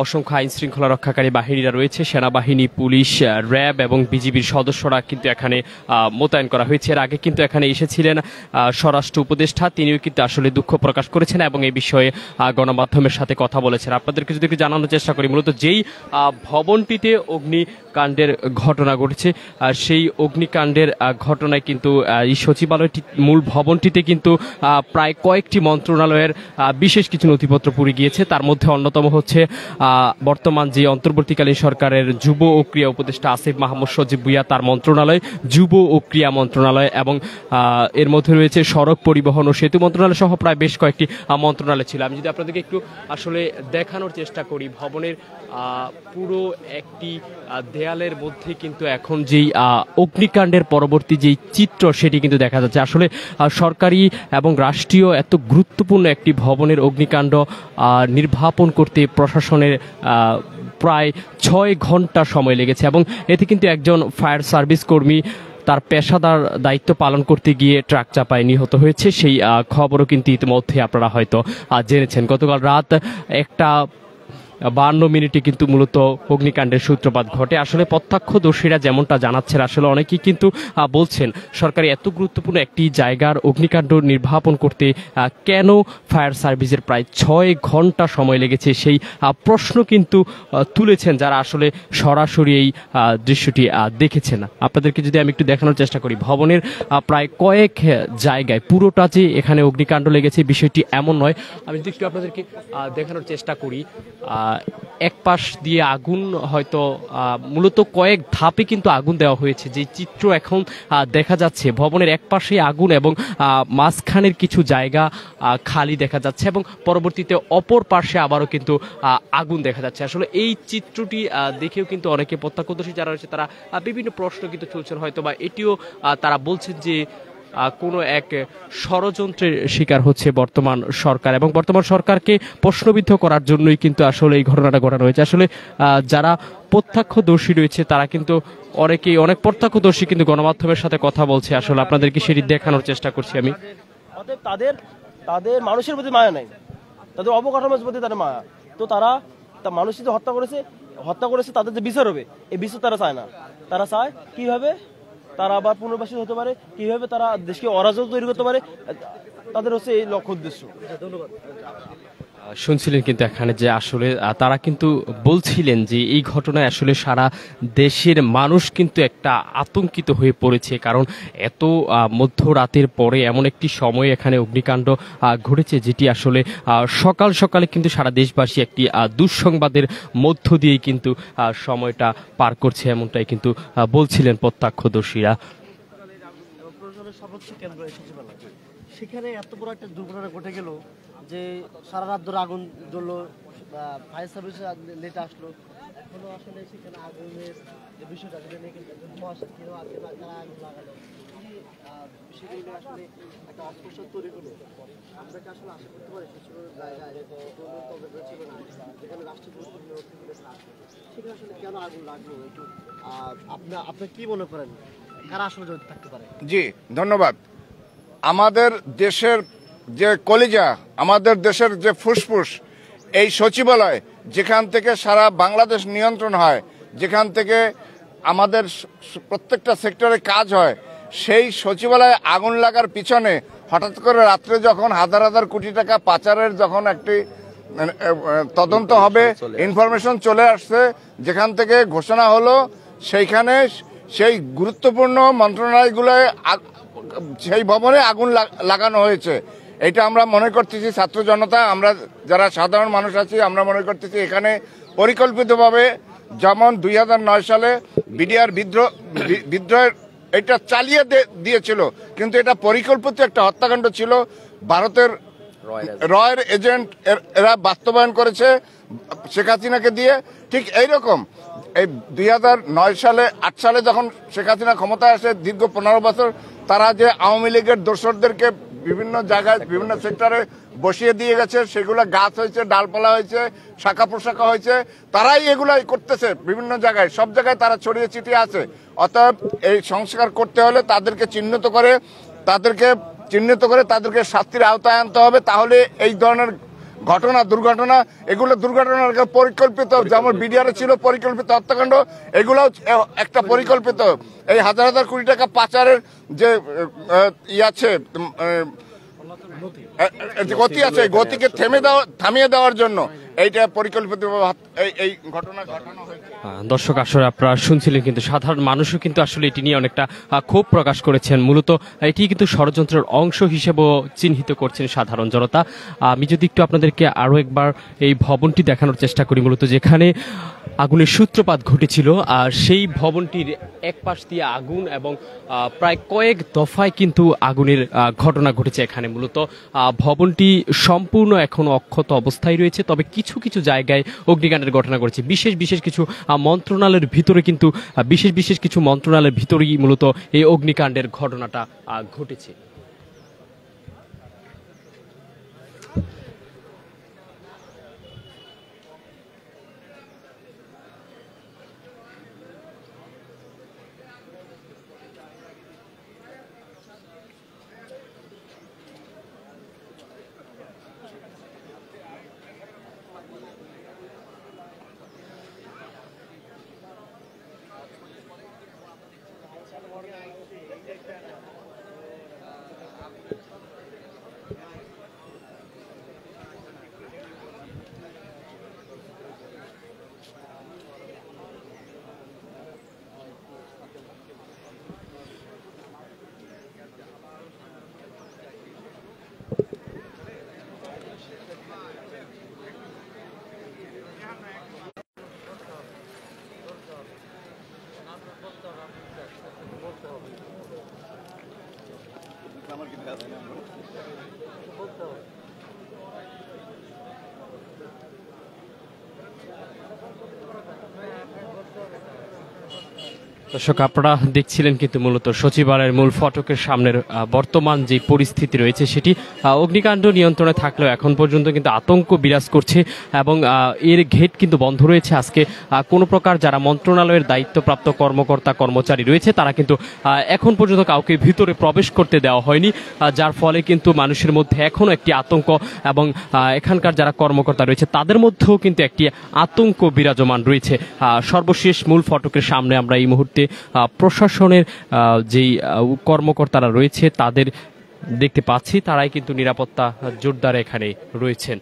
অসংখ্য আইন শৃঙ্খলা রক্ষাকারী বাহিনীরা রয়েছে, সেনাবাহিনী, পুলিশ, র্যাব এবং বিজিবির সদস্যরা কিন্তু এখানে মোতায়েন করা হয়েছে। এর আগে কিন্তু এখানে এসেছিলেন স্বরাষ্ট্র উপদেষ্টা, তিনিও কিন্তু আসলে দুঃখ প্রকাশ করেছেন এবং এই বিষয়ে গণমাধ্যমের সাথে কথা বলেছেন। আপনাদেরকে যদি একটু জানানোর চেষ্টা করি, মূলত যেই ভবনটিতে অগ্নিকাণ্ডের ঘটনা ঘটেছে সেই অগ্নিকাণ্ডের ঘটনায় কিন্তু এই সচিবালয়টি মূল ভবনটিতে কিন্তু প্রায় কয়েকটি মন্ত্রণালয়ের বিশেষ কিছু নথিপত্র পুড়ে গিয়েছে। তার মধ্যে অন্যতম হচ্ছে বর্তমান যে অন্তর্বর্তীকালীন সরকারের যুব ও ক্রীড়া উপদেষ্টা আসিফ মাহমুদ সজীব ভুঁইয়া, তার মন্ত্রণালয়, যুব ও ক্রীড়া মন্ত্রণালয় এবং এর মধ্যে রয়েছে সড়ক পরিবহন ও সেতু মন্ত্রণালয় সহ প্রায় বেশ কয়েকটি মন্ত্রণালয় ছিল। আমি যদি আপনাদেরকে একটু আসলে দেখানোর চেষ্টা করি, ভবনের পুরো একটি দেয়ালের মধ্যে কিন্তু এখন যেই অগ্নিকাণ্ডের পরবর্তী যেই চিত্র সেটি কিন্তু দেখা যাচ্ছে। আসলে সরকারি এবং রাষ্ট্রীয় এত গুরুত্বপূর্ণ একটি ভবনের অগ্নিকাণ্ড নির্বাপন করতে প্রশাসনের প্রায় 6 ঘন্টা সময় লেগেছে এবং এতে কিন্তু একজন ফায়ার সার্ভিস কর্মী তার পেশাদার দায়িত্ব পালন করতে গিয়ে ট্রাক চাপায় নিহত হয়েছে। সেই খবরও কিন্তু ইতিমধ্যে আপনারা হয়তো জেনেছেন। গতকাল রাত 1:52 কিন্তু মূলত অগ্নিকাণ্ডের সূত্রপাত ঘটে। আসলে প্রত্যক্ষদর্শীরা যেমনটা জানাচ্ছেন, আসলে অনেকেই কিন্তু বলছেন সরকারি এত গুরুত্বপূর্ণ একটি জায়গার অগ্নিকাণ্ড নির্বাপন করতে কেন ফায়ার সার্ভিসের প্রায় 6 ঘন্টা সময় লেগেছে, সেই প্রশ্ন কিন্তু তুলেছেন যারা আসলে সরাসরি এই দৃশ্যটি দেখেছেন। আপনাদেরকে যদি আমি একটু দেখানোর চেষ্টা করি, ভবনের প্রায় কয়েক জায়গায় পুরোটা যে এখানে অগ্নিকাণ্ড লেগেছে বিষয়টি এমন নয়। আমি যদি একটু আপনাদেরকে দেখানোর চেষ্টা করি, এক পাশ দিয়ে আগুন হয়তো মূলত কয়েক ধাপে কিন্তু আগুন দেওয়া হয়েছে। যে চিত্র এখন দেখা যাচ্ছে, ভবনের এক পাশে আগুন এবং মাঝখানের কিছু জায়গা খালি দেখা যাচ্ছে এবং পরবর্তীতে অপর পাশে আবারও কিন্তু আগুন দেখা যাচ্ছে। আসলে এই চিত্রটি দেখেও কিন্তু অনেকে প্রত্যক্ষদর্শী যারা রয়েছে তারা বিভিন্ন প্রশ্ন কিন্তু তুলছেন, হয়তো বা এটিও তারা বলছেন যে কোনো এক ষড়যন্ত্রের শিকার হচ্ছে বর্তমান সরকার এবং বর্তমান সরকারকে প্রশ্নবিদ্ধ করার জন্যই কিন্তু আসলে এই ঘটনাটা ঘটানো হয়েছে। আসলে যারা প্রত্যক্ষদর্শী রয়েছে তারা কিন্তু অনেক প্রত্যক্ষদর্শী কিন্তু গণমাধ্যমের সাথে কথা বলছে। আসলে আপনাদেরকে সেটি দেখানোর চেষ্টা করছি আমি। তাদের তাদের মানুষের প্রতি মায়া নাই, তাদের অবকাঠামোর প্রতি তাদের মায়া। তো তারা মানুষ যে হত্যা করেছে তাদের যে বিচার হবে, এই বিচার তারা চায় না। তারা চায় কিভাবে তারা আবার পুনর্বাসিত হতে পারে, কিভাবে তারা দেশকে অরাজক তৈরি করতে পারে, তাদের হচ্ছে এই লক্ষ্য উদ্দেশ্য। ধন্যবাদ। শুনছিলেন কিন্তু এখানে যে আসলে তারা কিন্তু বলছিলেন যে এই ঘটনায় আসলে সারা দেশের মানুষ কিন্তু একটা আতঙ্কিত হয়ে পড়েছে, কারণ এত মধ্যরাতের পরে এমন একটি সময় এখানে অগ্নিকাণ্ড ঘটেছে যেটি আসলে সকালে কিন্তু সারা দেশবাসী একটি দুঃসংবাদের মধ্য দিয়েই কিন্তু সময়টা পার করছে, এমনটাই কিন্তু বলছিলেন প্রত্যক্ষদর্শীরা। সেখানে এত বড় একটা দুর্ঘটনা ঘটে গেল যে সারা রাত ধরে আগুন জ্বললো, ফায়ার সার্ভিস লেট আসলো, এখনো আসলে সেখানে আগুনের যে বিষয়টা সেটা নিয়ে কিন্তু কেউ আগে তারা আগুন লাগালো, বিষয়গুলো আসলে একটা অস্পষ্ট তৈরি করলো। আমরা কি আসলে আশা করতে পারি কিছু জায়গায় ছিল না যেখানে রাষ্ট্রীয় গুরুত্বপূর্ণ সেখানে আসলে কেন আগুন লাগলো, একটু আপনি কি মনে করেন কারা আসলে জড়িত থাকতে পারে? জি ধন্যবাদ। আমাদের দেশের যে কলিজা, আমাদের দেশের যে ফুসফুস, এই সচিবালয় যেখান থেকে সারা বাংলাদেশ নিয়ন্ত্রণ হয়, যেখান থেকে আমাদের প্রত্যেকটা সেক্টরে কাজ হয়, সেই সচিবালয়ে আগুন লাগার পিছনে হঠাৎ করে রাত্রে যখন হাজার কোটি টাকা পাচারের যখন একটি তদন্ত হবে, ইনফরমেশন চলে আসছে, যেখান থেকে ঘোষণা হলো সেইখানে সেই গুরুত্বপূর্ণ মন্ত্রণালয়গুলোয় সেই ভবনে আগুন লাগানো হয়েছে। এটা আমরা মনে করতেছি, ছাত্র জনতা, আমরা যারা সাধারণ মানুষ আছি, আমরা মনে করতেছি এখানে পরিকল্পিতভাবে, যেমন 2009 সালে বিডিআর বিদ্রোহের এটা চালিয়ে দিয়েছিল, কিন্তু এটা পরিকল্পিত একটা হত্যাকাণ্ড ছিল। ভারতের রয়ের এজেন্ট এরা বাস্তবায়ন করেছে শেখ হাসিনাকে দিয়ে। ঠিক এইরকম এই 2009 সালে 8 সালে যখন শেখ হাসিনা ক্ষমতায় আসে, দীর্ঘ 15 বছর তারা যে আওয়ামী লীগের দোসরদেরকে বিভিন্ন জায়গায় বিভিন্ন সেক্টরে বসিয়ে দিয়ে গেছে, সেগুলো গাছ হয়েছে, ডালপালা হয়েছে, শাখা প্রশাখা হয়েছে, তারাই এগুলাই করতেছে বিভিন্ন জায়গায়, সব জায়গায় তারা ছড়িয়ে ছিটিয়ে আছে। অতএব এই সংস্কার করতে হলে তাদেরকে চিহ্নিত করে তাদেরকে শাস্তির আওতায় আনতে হবে, তাহলে এই ধরনের ঘটনা দুর্ঘটনা, এগুলো দুর্ঘটনার পরিকল্পিত, যেমন বিডিআর ছিল পরিকল্পিত হত্যাকাণ্ড, এগুলো একটা পরিকল্পিত। এই হাজার হাজার কোটি টাকা পাচারের যে আছে গতি আছে, গতিকে থামিয়ে দেওয়ার জন্য এইটা পরিকল্পিত এই ঘটনা ঘটানো হয়েছে। দর্শক আসলে আপনারা শুনছিলেন, কিন্তু সাধারণ মানুষও কিন্তু আসলে এটি নিয়ে অনেকটা ক্ষোভ প্রকাশ করেছেন। মূলত এটি কিন্তু ষড়যন্ত্রের অংশ হিসেবেও চিহ্নিত করছেন সাধারণ জনতা। আমি যদি একটু আপনাদেরকে আরো একবার এই ভবনটি দেখানোর চেষ্টা করি, মূলত যেখানে আগুনের সূত্রপাত ঘটেছিল, আর সেই ভবনটির এক পাশ দিয়ে আগুন এবং প্রায় কয়েক দফায় কিন্তু আগুনের ঘটনা ঘটেছে এখানে। মূলত ভবনটি সম্পূর্ণ এখনো অক্ষত অবস্থায় রয়েছে, তবে কিছু কিছু জায়গায় অগ্নিকাণ্ডের ঘটনা ঘটেছে। বিশেষ কিছু মন্ত্রণালয়ের ভিতরে কিন্তু বিশেষ কিছু মন্ত্রণালয়ের ভিতরেই মূলত এই অগ্নিকাণ্ডের ঘটনাটা ঘটেছে। দর্শক আপনারা দেখছিলেন কিন্তু মূলত সচিবালয়ের মূল ফটকের সামনের বর্তমান যে পরিস্থিতি রয়েছে সেটি অগ্নিকাণ্ড নিয়ন্ত্রণে থাকলেও এখন পর্যন্ত কিন্তু আতঙ্ক বিরাজ করছে এবং এর গেট কিন্তু বন্ধ রয়েছে। আজকে কোনো প্রকার যারা মন্ত্রণালয়ের দায়িত্বপ্রাপ্ত কর্মকর্তা কর্মচারী রয়েছে তারা কিন্তু এখন পর্যন্ত কাউকে ভিতরে প্রবেশ করতে দেওয়া হয়নি, যার ফলে কিন্তু মানুষের মধ্যে এখনও একটি আতঙ্ক এবং এখানকার যারা কর্মকর্তা রয়েছে তাদের মধ্যেও কিন্তু একটি আতঙ্ক বিরাজমান রয়েছে। সর্বশেষ মূল ফটকের সামনে আমরা এই মুহূর্তে প্রশাসনের যেই কর্মকর্তারা রয়েছে তাদের দেখতে পাচ্ছি, তারাই কিন্তু নিরাপত্তা জোরদার এখানে রয়েছেন।